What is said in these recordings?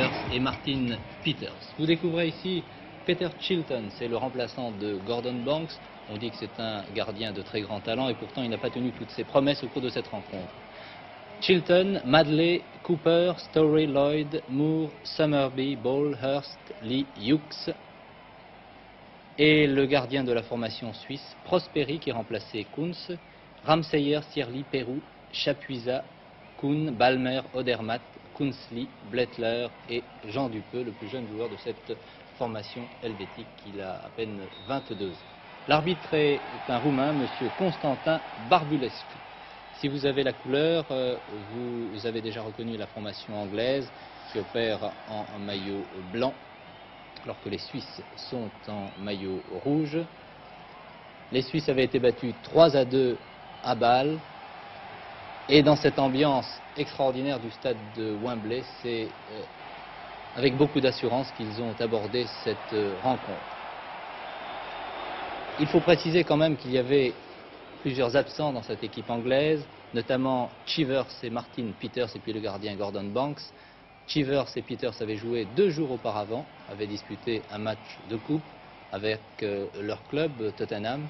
Chivers et Martin Peters. Vous découvrez ici Peter Chilton, c'est le remplaçant de Gordon Banks. On dit que c'est un gardien de très grand talent et pourtant il n'a pas tenu toutes ses promesses au cours de cette rencontre. Chilton, Madley, Cooper, Story, Lloyd, Moore, Summerby, Ball, Hurst, Lee, Hughes. Et le gardien de la formation suisse, Prosperi, qui remplaçait Kunz, Ramseyer, Sierli, Pérou, Chapuisa, Kuhn, Balmer, Odermatt, Kunzli, Blettler et Jean Dupeux, le plus jeune joueur de cette formation helvétique. Il a à peine 22 ans. L'arbitre est un Roumain, M. Constantin Barbulescu. Si vous avez la couleur, vous avez déjà reconnu la formation anglaise qui opère en maillot blanc, alors que les Suisses sont en maillot rouge. Les Suisses avaient été battus 3-2 à Bâle. Et dans cette ambiance extraordinaire du stade de Wembley, c'est avec beaucoup d'assurance qu'ils ont abordé cette rencontre. Il faut préciser quand même qu'il y avait plusieurs absents dans cette équipe anglaise, notamment Chivers et Martin Peters et puis le gardien Gordon Banks. Chivers et Peters avaient joué 2 jours auparavant, avaient disputé un match de coupe avec leur club Tottenham.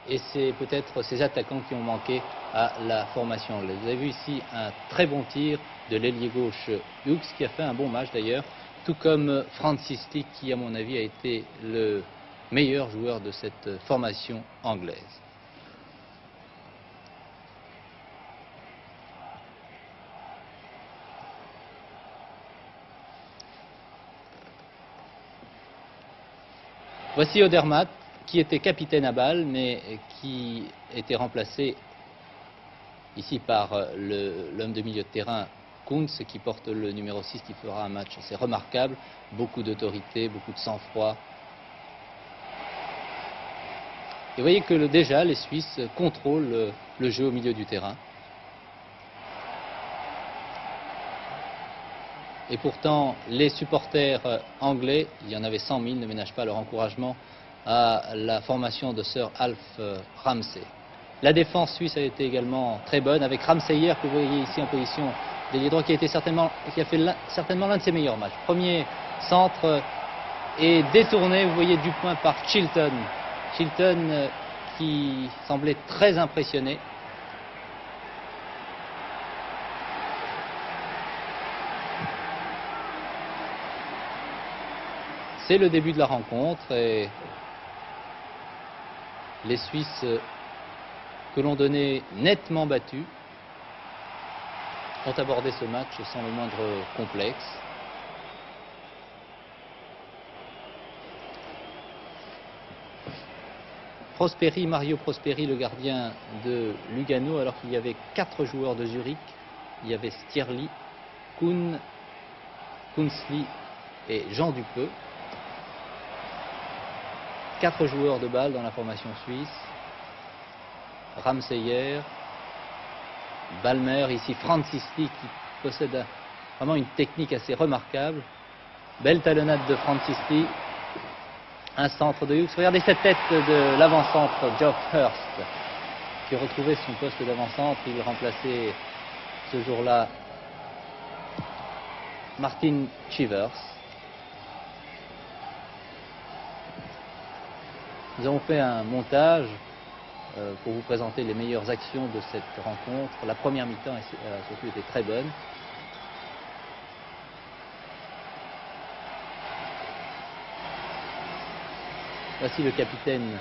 Et c'est peut-être ces attaquants qui ont manqué à la formation anglaise. Vous avez vu ici un très bon tir de l'ailier gauche Hughes qui a fait un bon match d'ailleurs, tout comme Francis Lee qui à mon avis a été le meilleur joueur de cette formation anglaise. Voici Odermatt, qui était capitaine à Bâle, mais qui était remplacé ici par l'homme de milieu de terrain Kunz, qui porte le numéro 6, qui fera un match assez remarquable, beaucoup d'autorité, beaucoup de sang-froid. Et vous voyez que déjà les Suisses contrôlent le jeu au milieu du terrain. Et pourtant, les supporters anglais, il y en avait 100 000, ne ménagent pas leur encouragement à la formation de Sir Alf Ramsey. La défense suisse a été également très bonne, avec Ramseyer, que vous voyez ici en position d'ailier droit, qui a fait certainement l'un de ses meilleurs matchs. Premier centre et détourné, vous voyez, du point par Chilton. Chilton qui semblait très impressionné. C'est le début de la rencontre et les Suisses que l'on donnait nettement battus ont abordé ce match sans le moindre complexe. Prosperi, Mario Prosperi, le gardien de Lugano, alors qu'il y avait 4 joueurs de Zurich. Il y avait Stierli, Kuhn, Kunzli et Jean Dupeux. 4 joueurs de Bâle dans la formation suisse. Ramseyer, Balmer, ici Francis Lee qui possède vraiment une technique assez remarquable. Belle talonnade de Francis Lee. Un centre de Hughes. Regardez cette tête de l'avant-centre Geoff Hurst qui retrouvait son poste d'avant-centre. Il remplaçait ce jour-là Martin Chivers. Nous avons fait un montage pour vous présenter les meilleures actions de cette rencontre. La première mi-temps a surtout été très bonne. Voici le capitaine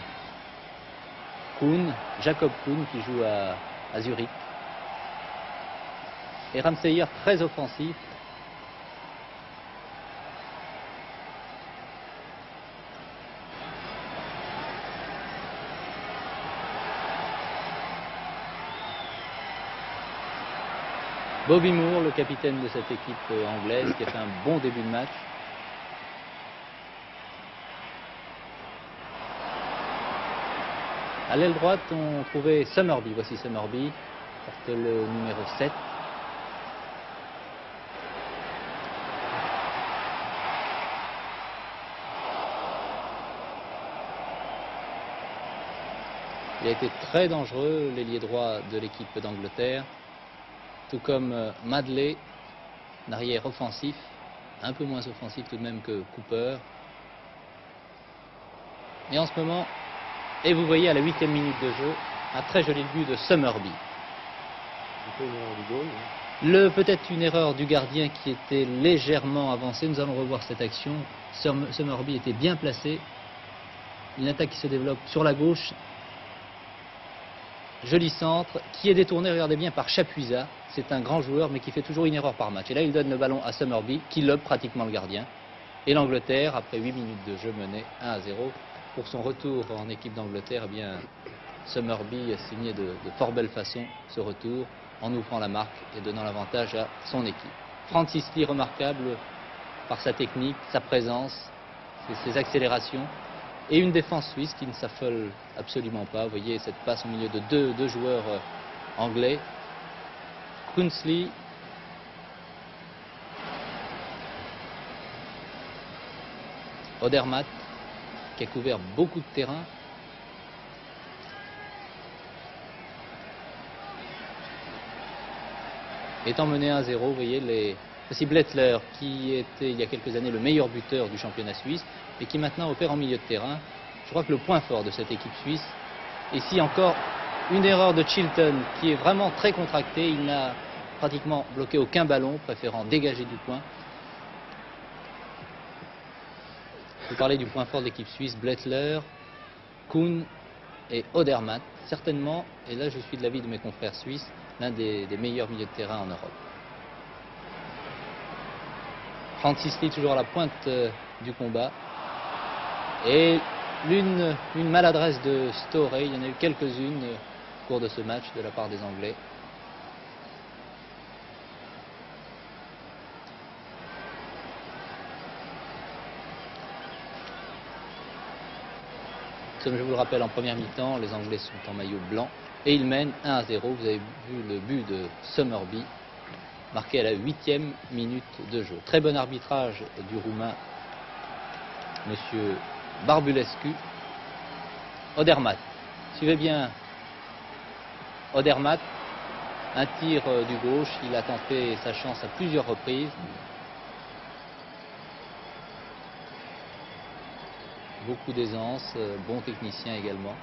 Kuhn, Jacob Kuhn, qui joue à Zurich. Et Ramseyer très offensif. Bobby Moore, le capitaine de cette équipe anglaise, qui a fait un bon début de match. À l'aile droite, on trouvait Summerby. Voici Summerby, porte le numéro 7. Il a été très dangereux, l'ailier droit de l'équipe d'Angleterre, tout comme Madley, un arrière offensif, un peu moins offensif tout de même que Cooper. Et en ce moment, et vous voyez à la 8e minute de jeu, un très joli but de Summerby. Peut-être une erreur du gardien qui était légèrement avancé. Nous allons revoir cette action. Summerby était bien placé. Une attaque qui se développe sur la gauche. Joli centre qui est détourné, regardez bien, par Chapuisat. C'est un grand joueur mais qui fait toujours une erreur par match. Et là il donne le ballon à Summerby qui lobe pratiquement le gardien. Et l'Angleterre, après 8 minutes de jeu, menait 1-0. Pour son retour en équipe d'Angleterre, eh bien, Summerby a signé de fort belle façon ce retour en ouvrant la marque et donnant l'avantage à son équipe. Francis Lee, remarquable par sa technique, sa présence, ses accélérations, et une défense suisse qui ne s'affole absolument pas. Vous voyez cette passe au milieu de deux joueurs anglais. Kunsley, Odermatt, qui a couvert beaucoup de terrain. Étant mené 1-0, vous voyez, aussi Blettler, qui était il y a quelques années le meilleur buteur du championnat suisse, et qui maintenant opère en milieu de terrain. Je crois que le point fort de cette équipe suisse, ici encore une erreur de Chilton, qui est vraiment très contracté. Il n'a pratiquement bloqué aucun ballon, préférant dégager du point. Vous parlez du point fort de l'équipe suisse, Blettler, Kuhn et Odermatt, certainement, et là je suis de l'avis de mes confrères suisses, l'un des meilleurs milieux de terrain en Europe. Francis Lee toujours à la pointe du combat. Et une maladresse de Storey, il y en a eu quelques-unes au cours de ce match de la part des Anglais. Comme je vous le rappelle, en première mi-temps, les Anglais sont en maillot blanc et ils mènent 1-0. Vous avez vu le but de Summerby, marqué à la 8e minute de jeu. Très bon arbitrage du Roumain, monsieur Barbulescu. Odermatt, suivez bien Odermatt, un tir du gauche, il a tenté sa chance à plusieurs reprises. Beaucoup d'aisance, bon technicien également.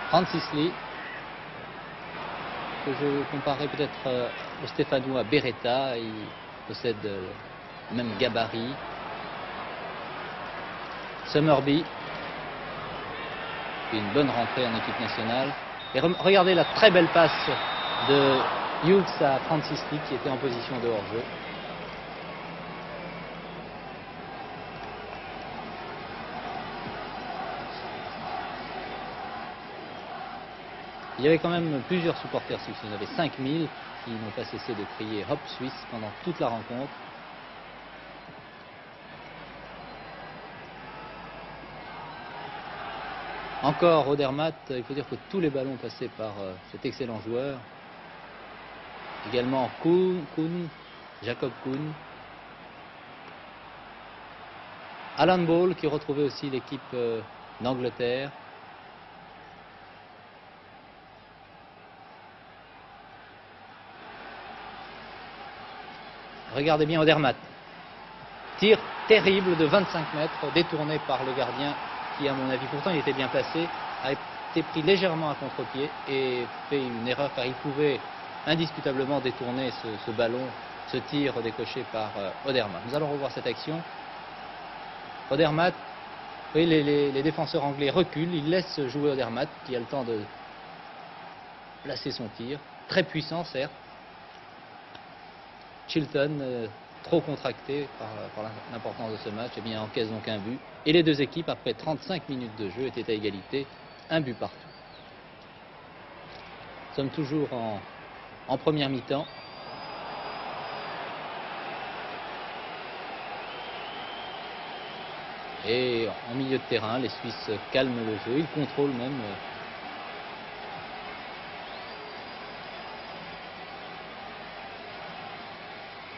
Francis Lee, que je comparerais peut-être au Stéphanois Beretta, il possède le même gabarit. Summerby, une bonne rentrée en équipe nationale. Et regardez la très belle passe de Hughes à Francis Lee qui était en position de hors-jeu. Il y avait quand même plusieurs supporters suisses. Il y en avait 5000 qui n'ont pas cessé de crier Hop Suisse pendant toute la rencontre. Encore Odermatt, il faut dire que tous les ballons passaient par cet excellent joueur. Également Kuhn, Jacob Kuhn. Alan Ball qui retrouvait aussi l'équipe d'Angleterre. Regardez bien Odermatt. Tir terrible de 25 mètres, détourné par le gardien qui, à mon avis, pourtant il était bien placé, a été pris légèrement à contre-pied et fait une erreur car il pouvait indiscutablement détourner ce ballon, ce tir décoché par Odermatt. Nous allons revoir cette action. Odermatt, oui, les défenseurs anglais reculent, ils laissent jouer Odermatt qui a le temps de placer son tir. Très puissant, certes. Chilton, trop contracté par l'importance de ce match, eh bien, encaisse donc un but. Et les deux équipes, après 35 minutes de jeu, étaient à égalité, un but partout. Nous sommes toujours en première mi-temps. Et en milieu de terrain, les Suisses calment le jeu, ils contrôlent même.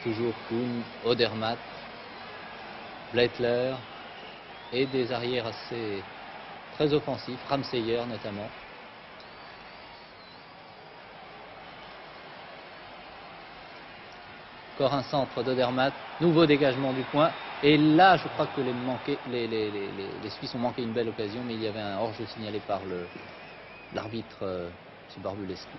Toujours Kuhn, Odermatt, Blettler et des arrières assez très offensifs, Ramseyer notamment. Encore un centre d'Odermatt, nouveau dégagement du point. Et là, je crois que les Suisses ont manqué une belle occasion, mais il y avait un hors-jeu signalé par l'arbitre Barbulescu.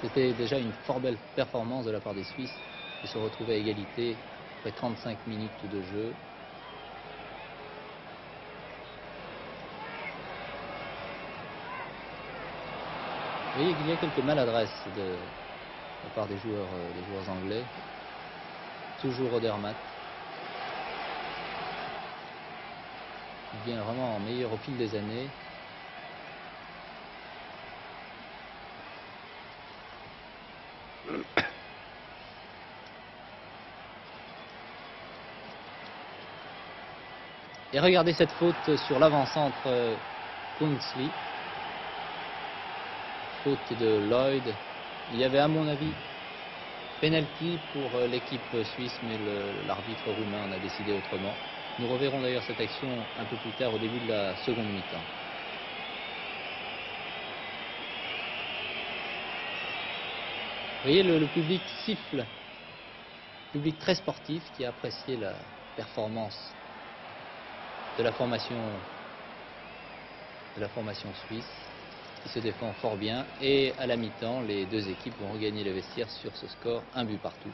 C'était déjà une fort belle performance de la part des Suisses qui se retrouvaient à égalité après 35 minutes de jeu. Vous voyez qu'il y a quelques maladresses de la part des joueurs anglais. Toujours Odermatt. Il devient vraiment meilleur au fil des années. Et regardez cette faute sur l'avant-centre Kunzli. Faute de Lloyd. Il y avait à mon avis penalty pour l'équipe suisse, mais l'arbitre roumain en a décidé autrement. Nous reverrons d'ailleurs cette action un peu plus tard au début de la seconde mi-temps. Vous voyez, le public siffle. Public très sportif qui a apprécié la performance de la formation suisse, qui se défend fort bien. Et à la mi-temps, les deux équipes vont regagner le vestiaire sur ce score, 1 but partout.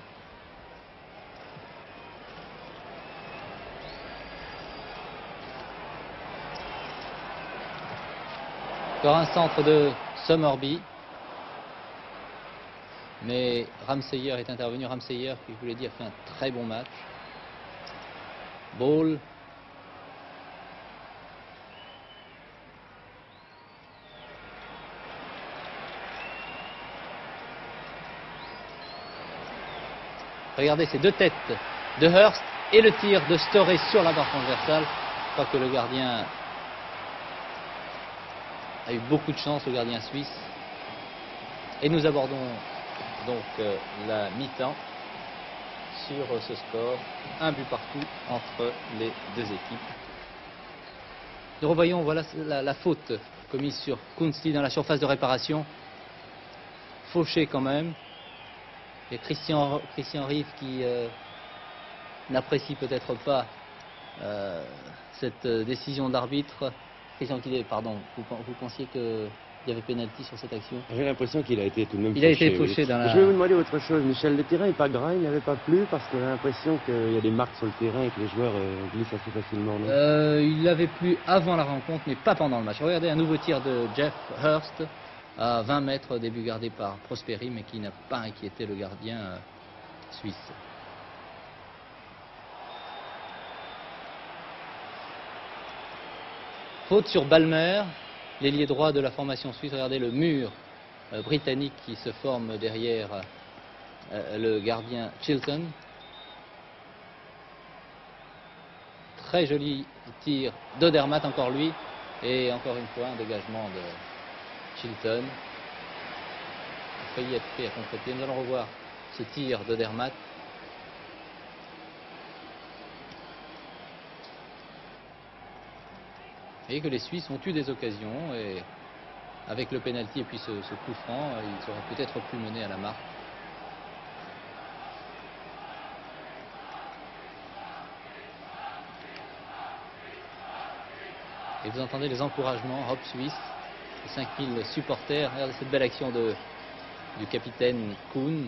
Encore un centre de Summerby. Mais Ramseyer est intervenu. Ramseyer, qui, je vous l'ai dit, a fait un très bon match. Ball. Regardez ces deux têtes de Hurst et le tir de Storey sur la barre transversale. Je crois que le gardien a eu beaucoup de chance, le gardien suisse. Et nous abordons donc la mi-temps sur ce score, 1 but partout entre les deux équipes. Nous revoyons, voilà la faute commise sur Kunzli dans la surface de réparation. Fauché quand même. Et Christian Rief qui n'apprécie peut-être pas cette décision d'arbitre. Christian Kidet, pardon, vous pensiez qu'il y avait pénalty sur cette action? J'ai l'impression qu'il a été tout de même fauché. Il a été fauché oui. Dans la... Je vais vous demander autre chose, Michel. Le terrain n'est pas gras, il n'avait pas plu parce qu'on a l'impression qu'il y a des marques sur le terrain et que les joueurs glissent assez facilement. Non il avait plu avant la rencontre, mais pas pendant le match. Regardez un nouveau tir de Jeff Hurst à 20 mètres, début gardé par Prosperi, mais qui n'a pas inquiété le gardien suisse. Faute sur Balmer, l'ailier droit de la formation suisse. Regardez le mur britannique qui se forme derrière le gardien Chilton. Très joli tir d'Odermatt, encore lui. Et encore une fois, un dégagement de Chilton. Il a failli être pris à contre-pied. Nous allons revoir ce tir d'Odermatt. Vous voyez que les Suisses ont eu des occasions et avec le pénalty et puis ce coup franc, ils auraient peut-être pu mener à la marque. Et vous entendez les encouragements, Hop Suisse, les 5000 supporters. Regardez cette belle action du capitaine Kuhn.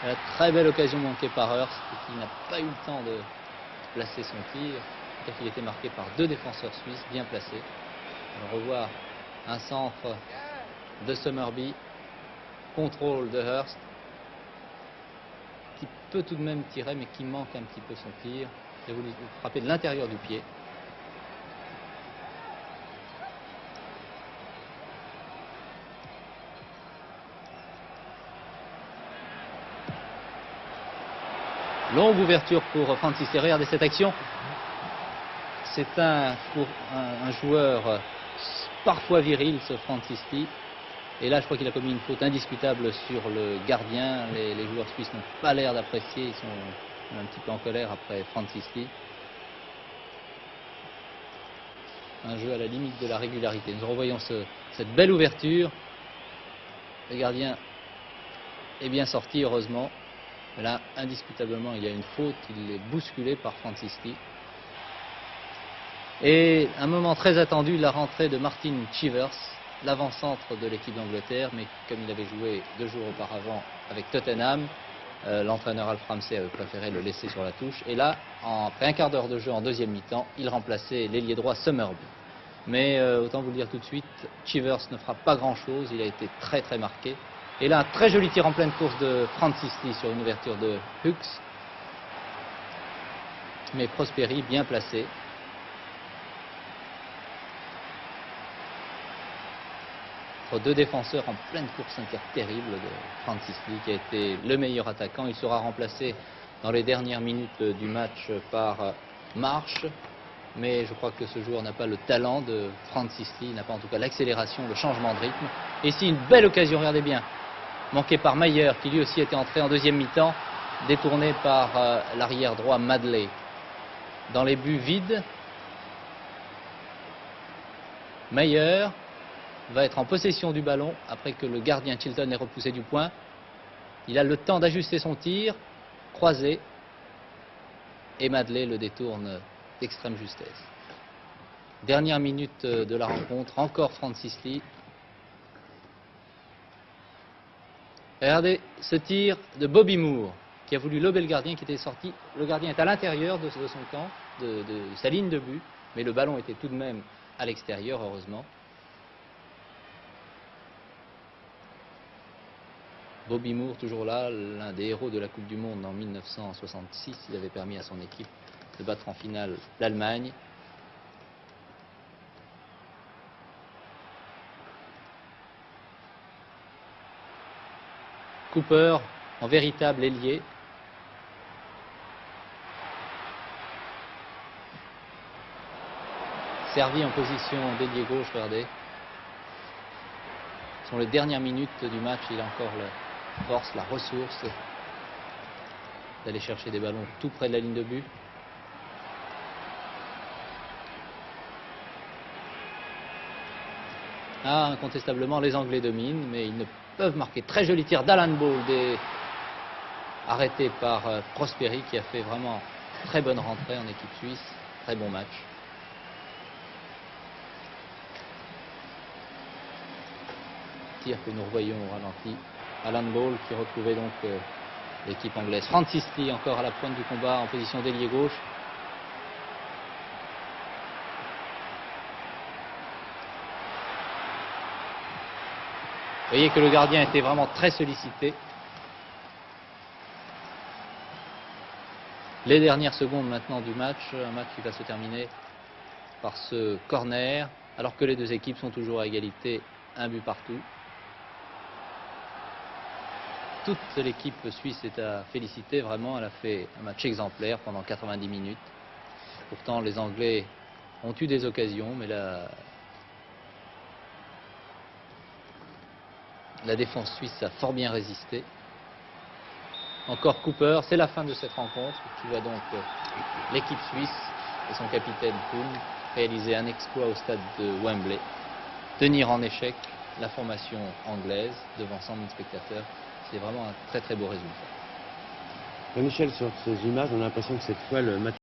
La très belle occasion manquée par Hurst, qui n'a pas eu le temps de placer son tir. Il était marqué par deux défenseurs suisses bien placés. On va revoir un centre de Summerby. contrôle de Hurst, qui peut tout de même tirer, mais qui manque un petit peu son tir. Il a voulu frapper de l'intérieur du pied. Longue ouverture pour Francis Lee. Regardez cette action. C'est un joueur parfois viril, ce Francis Lee. Et là, je crois qu'il a commis une faute indiscutable sur le gardien. Les joueurs suisses n'ont pas l'air d'apprécier. Ils sont un petit peu en colère après Francis Lee. Un jeu à la limite de la régularité. Nous revoyons cette belle ouverture. Le gardien est bien sorti, heureusement. Mais là, indiscutablement, il y a une faute. Il est bousculé par Francis Lee. Et un moment très attendu, la rentrée de Martin Chivers, l'avant-centre de l'équipe d'Angleterre, mais comme il avait joué 2 jours auparavant avec Tottenham, l'entraîneur Alf Ramsey avait préféré le laisser sur la touche. Et là, après un quart d'heure de jeu en deuxième mi-temps, il remplaçait l'ailier droit Summerby. Mais autant vous le dire tout de suite, Chivers ne fera pas grand-chose. Il a été très très marqué. Et là, un très joli tir en pleine course de Francis Lee sur une ouverture de Hughes. Mais Prosperi bien placé. Entre 2 défenseurs en pleine course inter terrible de Francis Lee, qui a été le meilleur attaquant. Il sera remplacé dans les dernières minutes du match par Marsh. Mais je crois que ce joueur n'a pas le talent de Francis Lee, il n'a pas en tout cas l'accélération, le changement de rythme. Et ici, une belle occasion, regardez bien, manquée par Mayer, qui lui aussi était entré en deuxième mi-temps, détourné par l'arrière droit Madley. Dans les buts vides, Mayer va être en possession du ballon après que le gardien Chilton ait repoussé du point. Il a le temps d'ajuster son tir, croisé, et Madley le détourne d'extrême justesse. Dernière minute de la rencontre, encore Francis Lee. Regardez ce tir de Bobby Moore, qui a voulu lober le gardien qui était sorti. Le gardien est à l'intérieur de son camp, de sa ligne de but, mais le ballon était tout de même à l'extérieur, heureusement. Bobby Moore, toujours là, l'un des héros de la Coupe du Monde en 1966. Il avait permis à son équipe de battre en finale l'Allemagne. Cooper, en véritable ailier. Servi en position d'ailier gauche, regardez. Ce sont les dernières minutes du match. Il a encore la force, la ressource d'aller chercher des ballons tout près de la ligne de but. Ah, incontestablement, les Anglais dominent, mais ils ne peuvent marquer. Très joli tir d'Alan Ball, arrêté par Prosperi, qui a fait vraiment très bonne rentrée en équipe suisse. Très bon match. Tir que nous revoyons au ralenti. Alan Ball qui retrouvait donc l'équipe anglaise. Francis Lee encore à la pointe du combat en position d'ailier gauche. Vous voyez que le gardien était vraiment très sollicité. Les dernières secondes maintenant du match, un match qui va se terminer par ce corner, alors que les deux équipes sont toujours à égalité, un but partout. Toute l'équipe suisse est à féliciter, vraiment, elle a fait un match exemplaire pendant 90 minutes. Pourtant, les Anglais ont eu des occasions, mais la défense suisse a fort bien résisté. Encore Cooper, c'est la fin de cette rencontre qui voit donc l'équipe suisse et son capitaine Poole réaliser un exploit au stade de Wembley, tenir en échec la formation anglaise devant 100 000 spectateurs. C'est vraiment un très très beau résultat. Michel, sur ces images, on a l'impression que cette fois le match